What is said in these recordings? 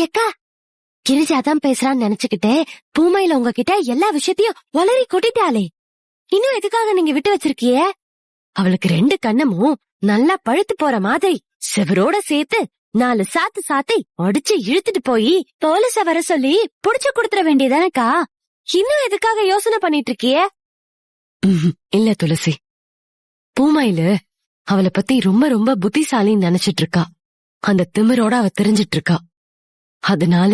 ஏக்கா, கிரிஜாதான் பேசுறான்னு நினைச்சுக்கிட்டே பூமையில உங்ககிட்ட எல்லா விஷயத்தையும் வளரி கொட்டிட்டாளே. இன்னும் எதுக்காக நீங்க விட்டு வச்சிருக்கிய? அவளுக்கு 2 கண்ணமும் நல்லா பழுத்து போற மாதிரி செவரோட சேர்த்து 4 சாத்து சாத்தி அடிச்சு இழுத்துட்டு போய் போலீஸ வர சொல்லி புடிச்சு குடுத்துற வேண்டியதானக்கா. இன்னும் எதுக்காக யோசனை பண்ணிட்டு இருக்கிய? இல்ல துளசி, பூமாயில அவளை பத்தி ரொம்ப ரொம்ப புத்திசாலின்னு நினைச்சிட்டு இருக்கா. அந்த திமிரோட அவ தெரிஞ்சிட்டு இருக்கா. அதனால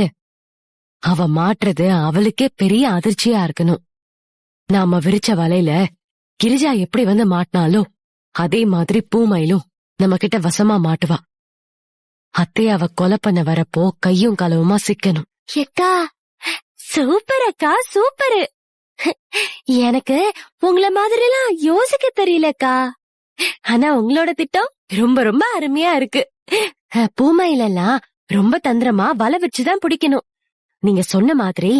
அவ மாட்டுறது அவளுக்கே பெரிய அதிர்ச்சியா இருக்கணும். நாம விரிச்ச வலையில கிரிஜா எப்படி வந்து மாட்டினாலோ அதே மாதிரி பூமாயிலும் நம்ம கிட்ட வசமா மாட்டுவா. அத்தைய அவ கொலை பண்ண வரப்போ கையும் களவுமா சிக்கணும். ஏக்கா, சூப்பர் அக்கா, சூப்பரு. எனக்கு உங்கள மாதிரி எல்லாம் யோசிக்க தெரியலக்கா. ஆனா உங்களோட திட்டம் ரொம்ப ரொம்ப அருமையா இருக்கு. பூமையிலெல்லாம் ரொம்ப தந்திரமா வலை வச்சுதான் பிடிக்கணும். நீங்க சொன்ன மாதிரி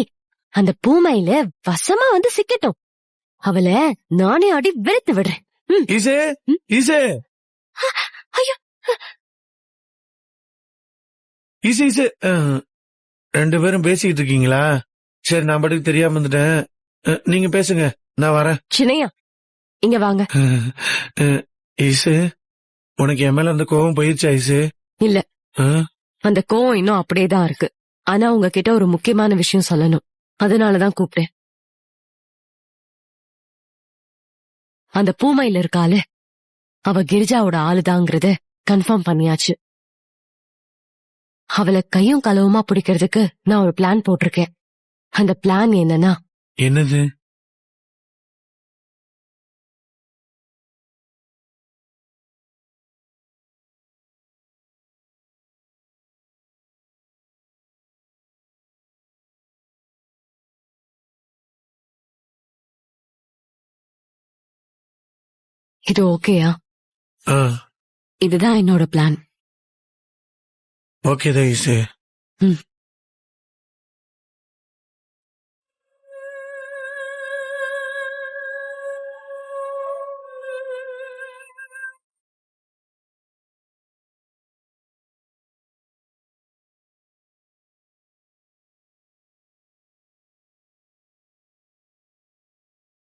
அந்த பூமையில வசமா வந்து சிக்கட்டும். அவளை நானே ஆடி வெறுத்து விடுறேன். ரெண்டு பேரும் பேசிக்கிட்டு இருக்கீங்களா? சரி, நான் பாட்டுக்கு தெரியாம வந்துட்டேன். நீங்க பேசுங்க, நான் வரேன். சின்னையா, இங்க வாங்க. ஈசு, உனக்கு என் மேல அந்த கோவம் போயிடுச்சா ஈசு? இல்ல, அந்த கோவம் இன்னும் அப்படியேதான் இருக்கு. ஆனா உங்ககிட்ட ஒரு முக்கியமான விஷயம் சொல்லணும். அதனாலதான் கூப்பிட்டேன். அந்த பூமையில இருக்காளே, அவ கிரிஜாவோட ஆளுதாங்கிறத கன்ஃபார்ம் பண்ணியாச்சு. அவளை கையும் களவுமா பிடிக்கிறதுக்கு நான் ஒரு பிளான் போட்டிருக்கேன். அந்த பிளான் என்னன்னா... என்னது? இது ஓகேயா? இதுதான் என்னோட பிளான். ஓகே தான் ஈசு.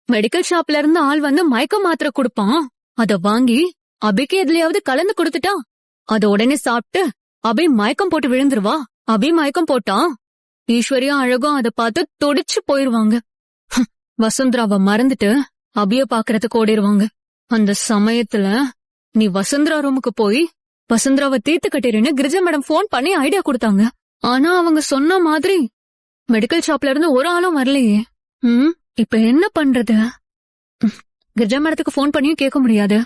மெடிக்கல் ஷாப்ல இருந்து ஆள் வந்து மயக்க மாத்திரை கொடுப்பான். அத வாங்கி அபிக்கு எதுலயாவது கலந்து கொடுத்துட்டா அத உடனே சாப்பிட்டு அபி மயக்கம் போட்டு விழுந்துருவா. அபி மயக்கம் போட்டான், ஈஸ்வரியா அழகும் அத பார்த்து துடிச்சு போயிருவாங்க. வசுந்தராவை மறந்துட்டு அபிய பாக்குறதுக்கு ஓடிடுவாங்க. அந்த சமயத்துல நீ வசுந்தரா ரூமுக்கு போய் வசுந்தராவை தீர்த்து கட்டிருன்னு கிரிஜா மேடம் போன் பண்ணி ஐடியா கொடுத்தாங்க. ஆனா அவங்க சொன்ன மாதிரி மெடிக்கல் ஷாப்ல இருந்து ஒரு ஆளும் வரலையே. இப்ப என்ன பண்றது? கிரிஜா மேடத்துக்கு போன் பண்ணியும் கேட்க முடியாது.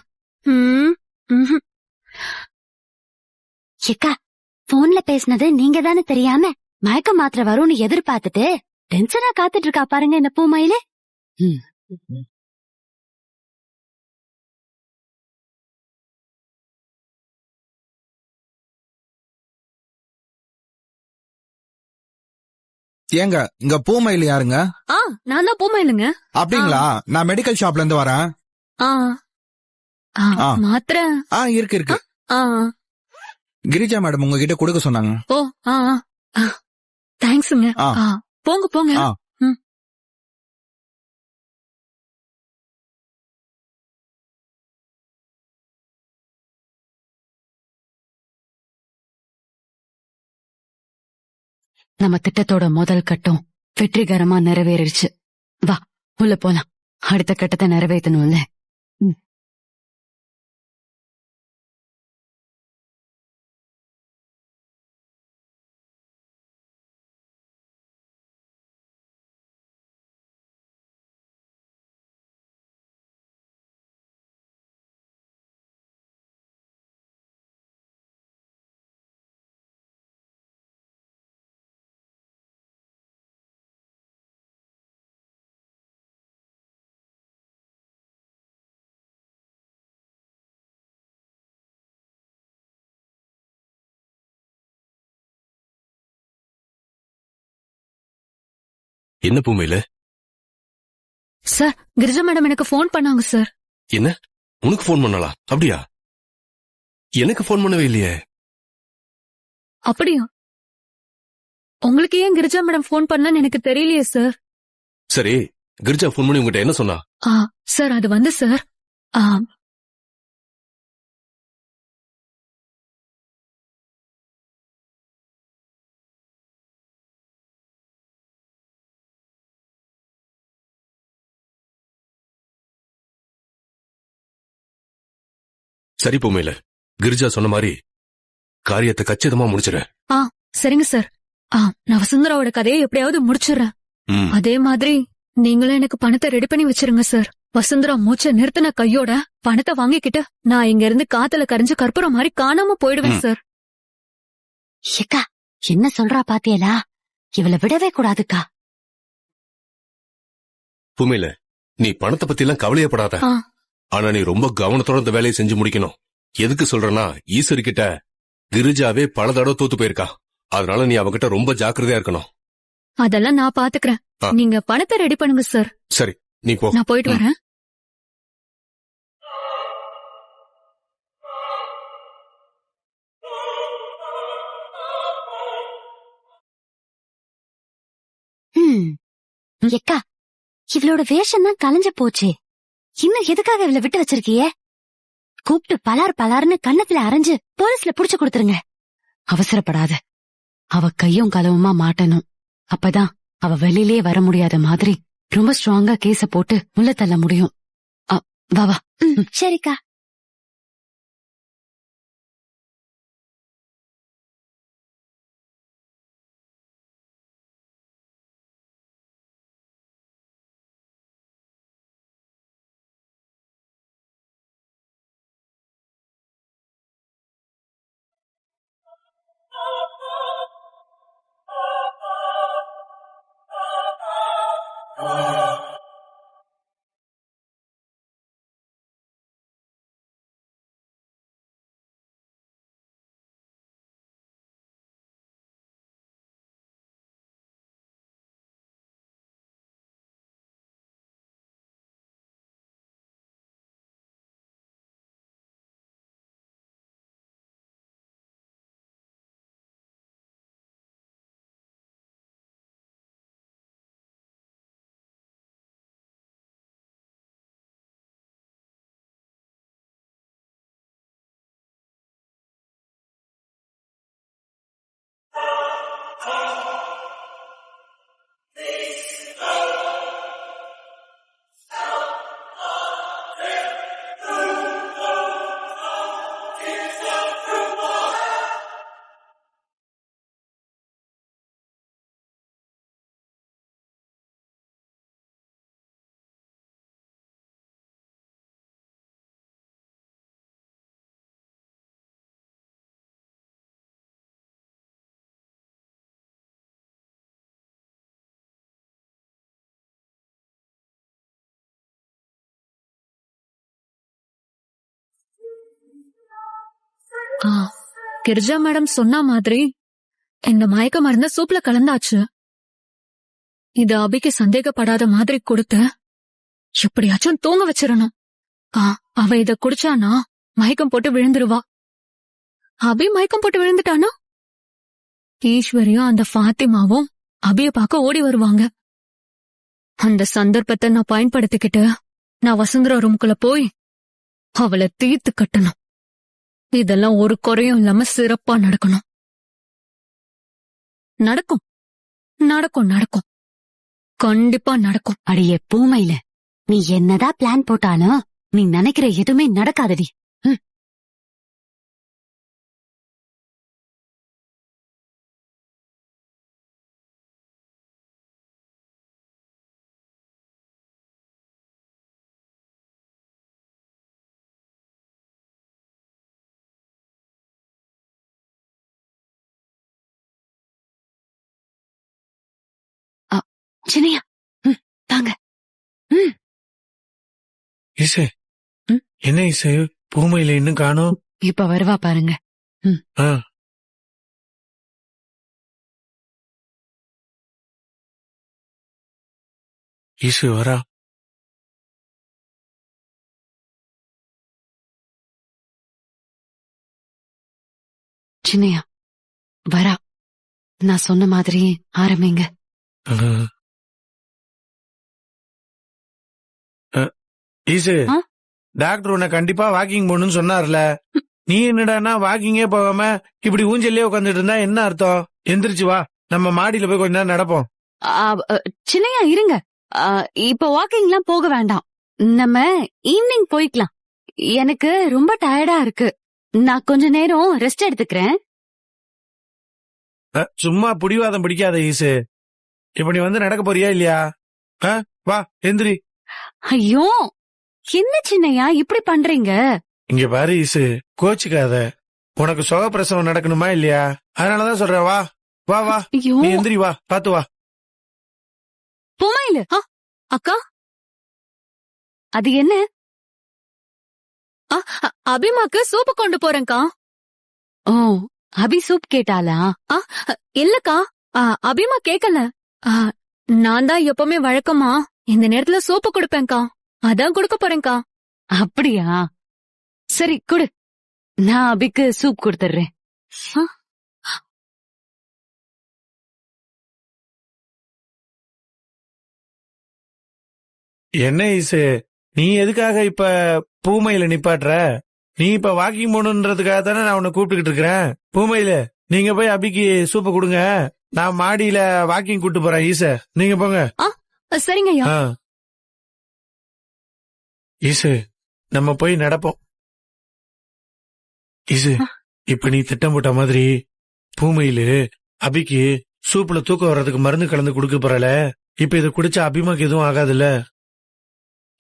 ஏக்கா, போன்ல பேசினது நீங்க தானே தெரியாம மயக்க மாத்திரை வரும்னு எதிர்பார்த்துட்டு டென்ஷனா காத்துட்டு இருக்கா பாருங்க இந்த பூமையில. ஏங்க, இங்க பூமயில் யாருங்க? நான் தான் பூமயிலுங்க. அப்படிங்களா? நான் மெடிக்கல் ஷாப்ல இருந்து வரேன். மாத்திரை இருக்கு இருக்கு. கிரிஜா மேடம் உங்ககிட்ட கொடுக்க சொன்னாங்க. ஓ, தேங்க்ஸுங்க. போங்க போங்க. நம்ம திட்டத்தோட முதல் கட்டம் வெற்றிகரமா நிறைவேறிடுச்சு. வா, உள்ள போலாம். அடுத்த கட்டத்தை நிறைவேற்றணும்ல. என்ன பூமையில? சார், கிரிஜா மேடம் எனக்கு போன் பண்ணாங்க சார். என்ன, உனக்கு போன் பண்ணலாம்? அப்படியா? எனக்கு போன் பண்ணவே இல்லையே. அப்படியா? உங்களுக்கு ஏன் கிரிஜா மேடம் ஃபோன் பண்ணலன்னு எனக்கு தெரியலையே சார். சரி, கிரிஜா போன் பண்ணி உங்ககிட்ட என்ன சொன்னா? சார் அது வந்து சார் ஆ, சரி பூமையில, கிரிஜா சொன்ன மாதிரி காரியத்தை கச்சிதமா முடிச்சிரு. சரிங்க சார். நான் வசுந்தராவோட கதையை எப்படியாவது முடிச்சிடுறேன். ம். அதே மாதிரி நீங்களும் எனக்கு பணத்தை ரெடி பண்ணி வச்சிருங்க சார். வசுந்தரா மூச்ச நிறுத்தின கையோட பணத்தை வாங்கிக்கிட்டு நான் இங்க இருந்து காத்துல கரைஞ்சு கற்பூரம் மாதிரி காணாம போயிடுவேன் சார். ஏக்கா என்ன சொல்றா பாத்தியலா? இவளை விடவே கூடாதுக்கா. பூமையில, நீ பணத்தை பத்தி எல்லாம் கவலையப்படாத. ஆ. ஆனா நீ ரொம்ப கவனத்தோட இந்த வேலையை செஞ்சு முடிக்கணும். எதுக்கு சொல்றேன்னா, ஈஸ்வரி கிட்ட கிரிஜாவே பல தடவை தோத்து போயிருக்கா. அதனால நீ அவகிட்ட ரொம்ப ஜாக்கிரதையா இருக்கணும். அதெல்லாம் நான் பாத்துக்கிறேன். ஆ. நீங்க பணத்தை ரெடி பண்ணுங்க சார். சரி, நீ போ. நான் போயிட்டு வரேன். ஏக்கா இவளோட வேஷம் தான் கலைஞ்சு போச்சே. இன்னும் எதுக்காக இவளை விட்டு வச்சிருக்கியே? கூப்பிட்டு பலார்னு கண்ணத்துல அரைஞ்சு போலீஸ்ல புடிச்சு கொடுத்துருங்க. அவசரப்படாத. அவ கையும் களவுமா மாட்டணும். அப்பதான் அவ வெளியிலே வர முடியாத மாதிரி ரொம்ப ஸ்ட்ராங்கா கேஸ போட்டு உள்ள தள்ள முடியும். வா வா. சரிக்கா. கிரிஜா மேடம் சொன்ன மாதிரி இந்த மயக்க மருந்த சூப்ல கலந்தாச்சு. இது அபிக்கு சந்தேகப்படாத மாதிரி கொடுத்து எப்படியாச்சும் தூங்க வச்சிடணும். அவ இத குடிச்சானா மயக்கம் போட்டு விழுந்துருவா. அபி மயக்கம் போட்டு விழுந்துட்டானா ஈஸ்வரியும் அந்த ஃபாத்திமாவும் அபிய பார்க்க ஓடி வருவாங்க. அந்த சந்தர்ப்பத்தை நான் பயன்படுத்திக்கிட்டு நான் வசுந்தரா ரூமுக்குள்ள போய் அவளை தீர்த்து கட்டணும். இதெல்லாம் ஒரு குறையும் இல்லாம சிறப்பா நடக்கணும். நடக்கும் நடக்கும் நடக்கும் கண்டிப்பா நடக்கும். அடியே பூமையில நீ என்னதான் பிளான் போட்டாலும் நீ நினைக்கிற எதுவுமே நடக்காதடி. சின்னையா தாங்க. இசை ம்? என்ன இசை பூமையில இன்னும் காணோம்? இப்ப வருவா பாருங்க. ஆ, இசை வரா. சின்னையா வரா. நான் சொன்ன மாதிரி ஆரம்பிங்க. ஈசு, ஆ? டாக்டர் உன்னை கண்டிப்பா வாக்கிங் போகணும்னு சொன்னார்ல. நீ என்னடான்னா வாக்கிங்கே போகாம இப்படி ஊஞ்சல்லே உட்காந்துட்டு இருந்தா என்ன அர்த்தம்? எந்திரிச்சு வா, நம்ம மாடியில போய் கொஞ்ச நேரம் நடப்போம். சின்னையா இருங்க. இப்ப வாக்கிங்லாம் போக வேண்டாம். நம்ம ஈவினிங் போய்க்கலாம். எனக்கு ரொம்ப டயர்டா இருக்கு. நான் கொஞ்ச நேரம் ரெஸ்ட் எடுத்துக்கிறேன். சும்மா புடிவாதம் பிடிக்காத ஈசு. இப்ப நீ வந்து நடக்க போறியா இல்லையா? வா எந்திரி. ஐயோ, என்ன சின்னையா இப்படி பண்றீங்க? இங்க பாரு ஈசு, கோச்சுக்காத. உனக்கு சுகப்பிரசவம் நடக்கணுமா இல்லையா? அதனாலதான் சொல்றேன், வா வா வா. ஐயோ, நீ எந்திரி, வா, பாத்து வா. பூமாயில அக்கா, அது என்ன? அபிமாக்கு சூப்பு கொண்டு போறேன்க்கா. ஓ, அபி சூப் கேட்டாளா? இல்லக்கா, அபிமா கேக்கல. நான் தான் எப்பவுமே வழக்கமா இந்த நேரத்துல சூப்பு கொடுப்பேன்க்கா. அதான் கொடுக்க போறேன்க்கா. அப்படியா? சரி குடு, நான் அபிக்கு சூப் கொடுத்துடுறேன். என்ன ஈசு, நீ எதுக்காக இப்ப பூமையில நிப்பாட்டுற? நீ இப்ப வாக்கிங் போகணுன்றதுக்காக தானே நான் உன்னை கூப்பிட்டுக்கிட்டு இருக்கிறேன். பூமையில நீங்க போய் அபிக்கு சூப்பை கொடுங்க. நான் மாடியில வாக்கிங் கூட்டு போறேன். ஈச, நீங்க போங்க. சரிங்க ஐயா. ஈசு, நம்ம போய் நடப்போம். ஈசு, இப்ப நீ திட்டம் போட்ட மாதிரி பூமையில அபிக்கு சூப்புல தூக்கம் வர்றதுக்கு மருந்து கலந்து கொடுக்க போறல. இப்ப இதை குடிச்சா அபிமாக்கு எதுவும் ஆகாதுல்ல?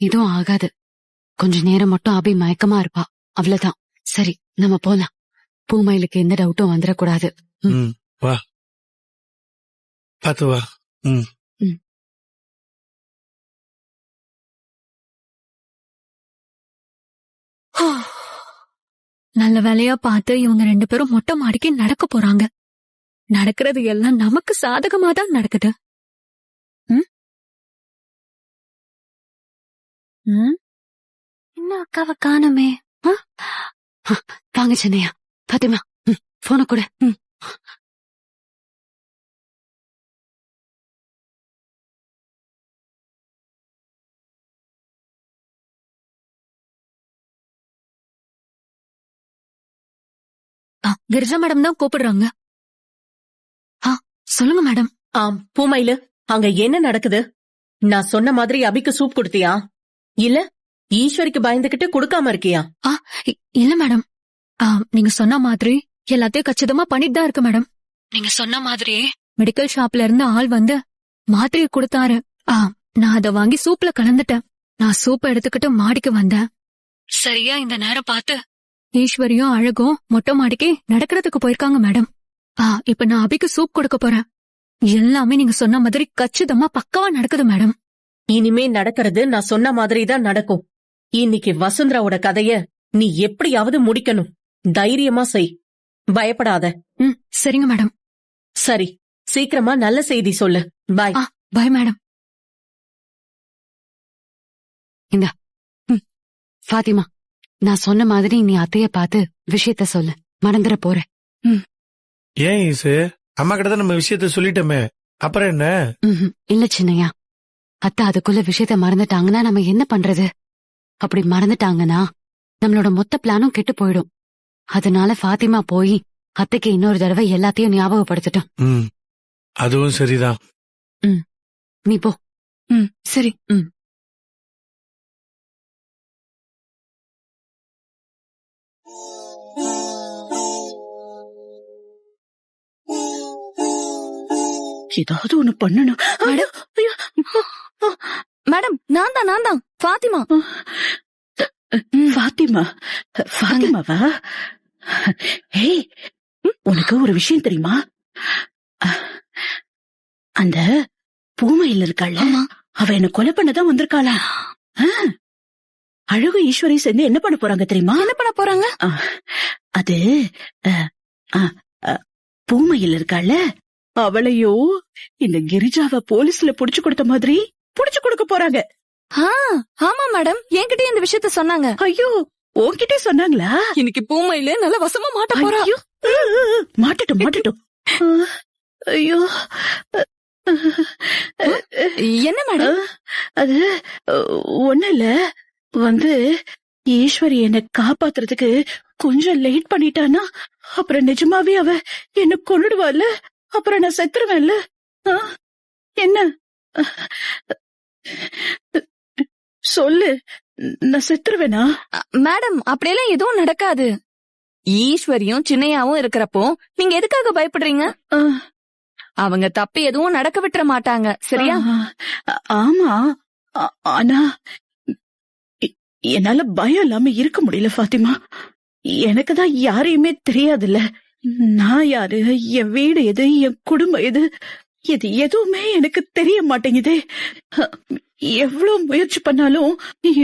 இதுவும் ஆகாது. கொஞ்ச நேரம் மட்டும் அபி மயக்கமா இருப்பா, அவ்வளவுதான். சரி, நம்ம போலாம். பூமயிலுக்கு எந்த டவுட்டும் வந்துடக்கூடாது. வா, பாத்து வா. நல்ல வேலையா பார்த்து இவங்க 2 பேரும் மொட்டை மாடிக்கு நடக்க போறாங்க. நடக்கிறது எல்லாம் நமக்கு சாதகமா தான் நடக்குது. இன்னும் அக்காவை காணுமே. வாங்க சின்னையா. பாத்திமா, போன கூட. கிரிஜா மேடம் தான் கூப்பிடுறாங்க. சொல்லுங்க மேடம். பூமையில அங்க என்ன நடக்குது? நான் சொன்ன மாதிரி அபிக்கு சூப் கொடுத்தியா? இல்ல ஈஸ்வரிக்கு பயந்துகிட்டு கொடுக்காம இருக்கியா? இல்ல மேடம், நீங்க சொன்ன மாதிரி எல்லாத்தையும் கச்சிதமா பண்ணிட்டு தான் இருக்கு மேடம். நீங்க சொன்ன மாதிரியே மெடிக்கல் ஷாப்ல இருந்து ஆள் வந்து மாத்திரையை கொடுத்தாரு. நான் அத வாங்கி சூப்ல கலந்துட்டேன். நான் சூப்பை எடுத்துக்கிட்டு மாடிக்கு வந்தேன். சரியா இந்த நேரம் பார்த்து ஈஸ்வரியும் அழகும் மொட்டை மாடிக்கு நடக்கிறதுக்கு போயிருக்காங்க மேடம். இப்ப நான் அபிக்கு சூப் கொடுக்க போறேன். எல்லாமே நீங்க சொன்ன மாதிரி கச்சிதமா பக்காவா நடக்குது மேடம். இனிமே நடக்கிறது நான் சொன்ன மாதிரி தான் நடக்கும். இன்னைக்கு வசுந்தராவோட கதைய நீ எப்படியாவது முடிக்கணும். தைரியமா செய், பயப்படாத. சரிங்க மேடம். சரி, சீக்கிரமா நல்ல செய்தி சொல்லு. பாய். Bye madam. இந்த ஃபாத்திமா, நான் சொன்ன மாதிரி நீ அத்தைய பார்த்து விஷயத்த சொல்லு. மறந்துட போற. ஏன் ஈசு, அம்மா கிட்ட நம்ம விஷயத்த சொல்லிட்டோமே, அப்புறம் என்ன? இல்ல சின்னையா, அத்தை அதுக்குள்ள விஷயத்த மறந்துட்டாங்கன்னா நம்ம என்ன பண்றது? அப்படி மறந்துட்டாங்கன்னா நம்மளோட மொத்த பிளானும் கெட்டு போயிடும். அதனால ஃபாத்திமா போய் அத்தைக்கு இன்னொரு தடவை எல்லாத்தையும் ஞாபகப்படுத்திட்டோம். அதுவும் சரிதான். நீ போ. சரி. ஏதாவது ஒண்ணு பண்ணணும். மேடம், நான் தான் ஃபாத்திமா. ஃபாத்திமாவா? ஏய், உனக்கு ஒரு விஷயம் தெரியுமா? அந்த பூமையில இருக்காள், அவ என்ன கொலை பண்ணதான் வந்திருக்காளா? அழகு ஈஸ்வரி சேர்ந்து என்ன பண்ண போறாங்க தெரியுமா? என்ன பண்ண போறாங்க? அது பூமையில இருக்காள், அவளையோ இந்த கிரிஜாவ போலீஸ்ல புடிச்சு கொடுத்த மாதிரி புடிச்சு கொடுக்க போறாங்க. ஆமா மேடம், என்கிட்ட இந்த விஷயத்த சொன்னாங்க. ஐயோ, உன்கிட்ட சொன்னாங்களா? இன்னைக்கு பூமையில நல்ல வசமா மாட்ட போறா. மாட்டட்டும். ஐயோ என்ன மேடம்? அது ஒண்ணு இல்ல, வந்து ஈஸ்வரி என்ன காப்பாத்துறதுக்கு கொஞ்சம் லேட் பண்ணிட்டானா அப்புறம் நிஜமாவே அவ என்ன கொன்னுடுவாள்ல, அப்புறம் நான் செத்துருவேன்ல. என்ன சொல்லு, நான் செத்துருவேனா? மேடம் அப்படியெல்லாம் எதுவும் நடக்காது. ஈஸ்வரியும் சின்னையாவும் இருக்கிறப்போ நீங்க எதுக்காக பயப்படுறீங்க? அவங்க தப்பு எதுவும் நடக்க விட்டுற மாட்டாங்க, சரியா? ஆமா, ஆனா என்னால பயம் இல்லாம இருக்க முடியல பாத்திமா. எனக்குதான் யாரையுமே தெரியாதுல்ல. நான் யாரு, என் வீடு எது, என் குடும்பம் எது, இது எதுவுமே எனக்கு தெரிய மாட்டேங்குதே. எவ்வளவு முயற்சி பண்ணாலும்,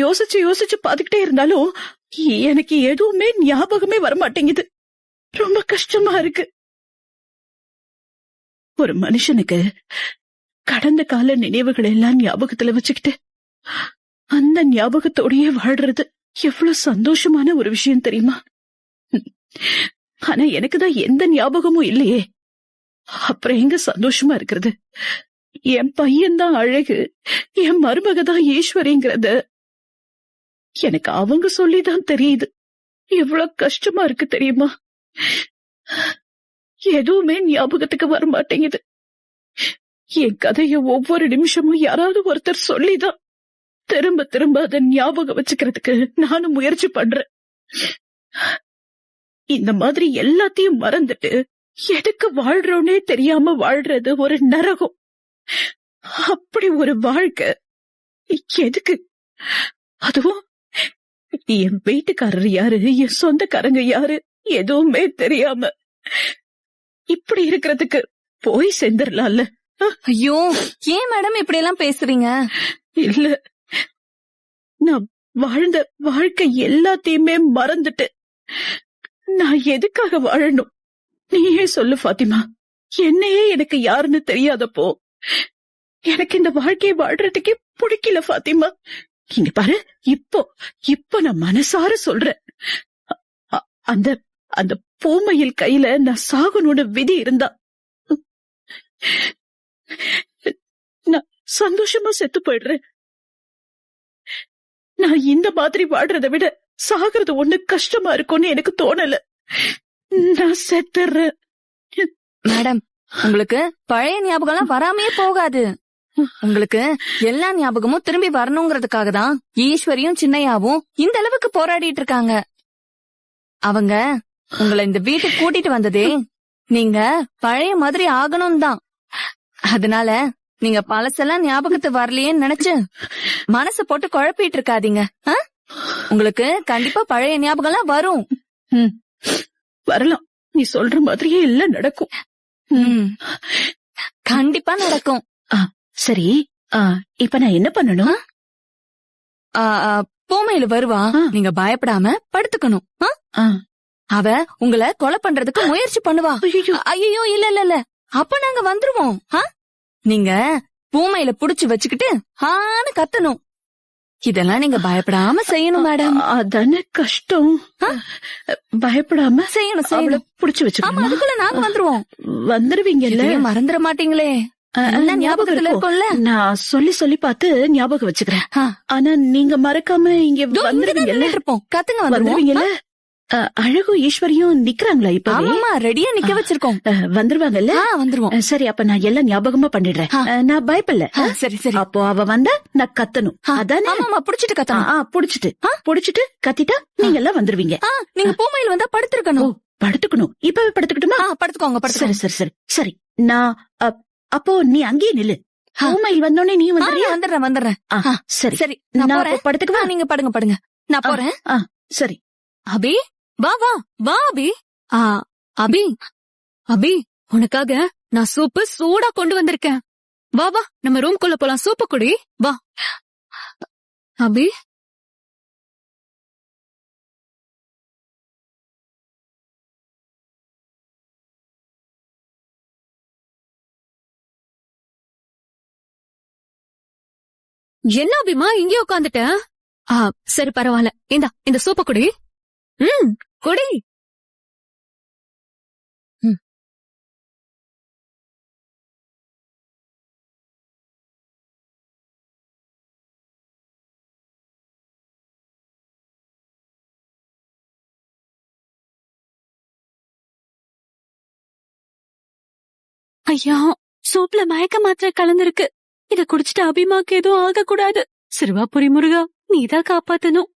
யோசிச்சு யோசிச்சு பாத்துக்கிட்டே இருந்தாலும் எனக்கு எதுவுமே ஞாபகமே வரமாட்டேங்குது. ரொம்ப கஷ்டமா இருக்கு. ஒரு மனுஷனுக்கு கடந்த கால நினைவுகள் எல்லாம் ஞாபகத்துல வச்சுக்கிட்டு அந்த ஞாபகத்தோடயே வாழ்றது எவ்வளவு சந்தோஷமான ஒரு விஷயம் தெரியுமா? ஆனா எனக்குதான் எந்த ஞாபகமும் இல்லையே. அப்புறம் எங்க சந்தோஷமா இருக்கிறது? என் பையன்தான் அழகு, என் மருமக தான் ஈஸ்வரிங்கிறத எனக்கு அவங்க சொல்லிதான் தெரியுது. எவ்வளவு கஷ்டமா இருக்கு தெரியுமா? எதுவுமே ஞாபகத்துக்கு வர மாட்டேங்குது. என் கதைய ஒவ்வொரு நிமிஷமும் யாராவது ஒருத்தர் சொல்லிதான் திரும்ப திரும்ப அதை ஞாபகம் வச்சுக்கிறதுக்கு நானும் முயற்சி பண்றேன். இந்த மாதிரி எல்லாத்தையும் மறந்துட்டு எதுக்கு வாழ்றோன்னே தெரியாம வாழ்றது ஒரு நரகம். அப்படி ஒரு வாழ்க்கை எதுக்கு? அதுவும் என் வீட்டுக்காரர் யாரு, என் சொந்தக்காரங்க யாரு எதுவுமே தெரியாம இப்படி இருக்கிறதுக்கு போய் சேர்ந்துடலாம்ல. ஐயோ, ஏன் மேடம் இப்படி எல்லாம் பேசுறீங்க? இல்ல, நான் வாழ்ந்த வாழ்க்கை எல்லாத்தையுமே மறந்துட்டு நான் எதுக்காக வாழணும்? நீயே சொல்லு பாத்திமா. என்னையே எனக்கு யாருன்னு தெரியாதப்போ எனக்கு இந்த வாழ்க்கையை வாழ்றதுக்கே பிடிக்கல பாத்திமா. இங்க பாரு, இப்போ நான் மனசார சொல்றேன். அந்த அந்த பூமையில் கையில நான் சாகணும்னு விதி இருந்தா நான் சந்தோஷமா செத்து போயிடுறேன். நான் இந்த மாதிரி வாழ்றதை விட சாகிறது ஒண்ணு கஷ்டமா இருக்கும்னு எனக்கு தோணல. நான் செத்துறேன். மேடம், உங்களுக்கு பழைய ஞாபகம் வராமையே போகாது. உங்களுக்கு எல்லா ஞாபகமும் திரும்பி வரணுங்கிறதுக்காக தான் ஈஸ்வரியும் சின்னையாவும் இந்த அளவுக்கு போராடிட்டு இருக்காங்க. அவங்க உங்களை இந்த வீட்டுக்கு கூட்டிட்டு வந்ததே நீங்க பழைய மாதிரி ஆகணும் தான். அதனால நீங்க பழசெல்லாம் ஞாபகத்து வரலையேன்னு நினைச்சு மனசு போட்டு குழப்பிட்டு இருக்காதீங்க. உங்களுக்கு கண்டிப்பா பழைய ஞாபகம்லாம் வரும். வரலாம், நீ சொல்ற மாதிரியே எல்லாம் நடக்கும். கண்டிப்பா நடக்கும். சரி, இப்ப நான் என்ன பண்ணணும்? பூமையில வருவா, நீங்க பயப்படாம படுத்துக்கணும். அவ உங்களை கொலை பண்றதுக்கு முயற்சி பண்ணுவா. ஐயோ, இல்ல இல்ல இல்ல, அப்ப நாங்க வந்துருவோம். நீங்க பூமையில புடிச்சு வச்சுக்கிட்டு ஆன்னு கத்தணும். இதெல்லாம் நீங்க பயப்படாம செய்யணும் மேடம். அதானே கஷ்டம். பயப்படாம செய்யணும் செய்யணும். புடிச்சு வச்சுக்கணும். அதுக்குள்ள நாங்க வந்துருவோம். வந்துருவீங்கல்ல? மறந்துட மாட்டீங்களே. ஞாபகத்துல இருக்கும்ல. நான் சொல்லி சொல்லி பார்த்து ஞாபகம் வச்சுக்கிறேன். ஆனா நீங்க மறக்காம இங்க வந்துருவீங்கல்ல? கத்துங்க, வந்துருவீங்கல்ல? அழகும் ஈஸ்வரியும் நிக்கிறாங்களா இப்ப? ஆமா, ரெடியா நிக்க வச்சிருக்கோம். வந்துருவாங்கல்ல? வந்துருவோம். சரி, அப்ப நான் எல்லாம் ஞாபகமா பண்ணிடுறேன். நான் பயப்படல. சரி சரி. அப்போ அவ வந்தா நான் கத்தணும். அதானே? ஆமா, புடிச்சிட்டு கத்தணும். புடிச்சிட்டு கத்திட்டா நீங்க எல்லாம் வந்துருவீங்க. நீங்க பூமையில் வந்தா படுத்திருக்கணும். படுத்துக்கணும். இப்பவே படுத்துக்கிட்டுமா? படுத்துக்கோங்க. சரி சரி சரி சரி. நான் அப்போ நீ அங்கேயே நில்லு. பூமையில் வந்தோடனே நீ வந்துடுறேன். சரி சரி, நான் போறேன். படுத்துக்குவா? நீங்க படுங்க. நான் போறேன். சரி. அபி, வா அபி. அபி, உனக்காக நான் சூப்பு சூடா கொண்டு வந்திருக்கேன். வா நம்ம ரூம்குள்ள போலாம். சூப்பு குடி, வா. அபி, என்ன அபிமா இங்கே உட்காந்துட்ட? சரி பரவாயில்ல, இந்த சூப்ப குடி. குடி. ஐயா, சூப்ல மயக்க மாத்திரை கலந்துருக்கு. இத குடிச்சிட்டு அபிமாக்கு எதுவும் ஆக கூடாது. சிறுவாபுரி முருகா, நீதான் காப்பாத்தணும்.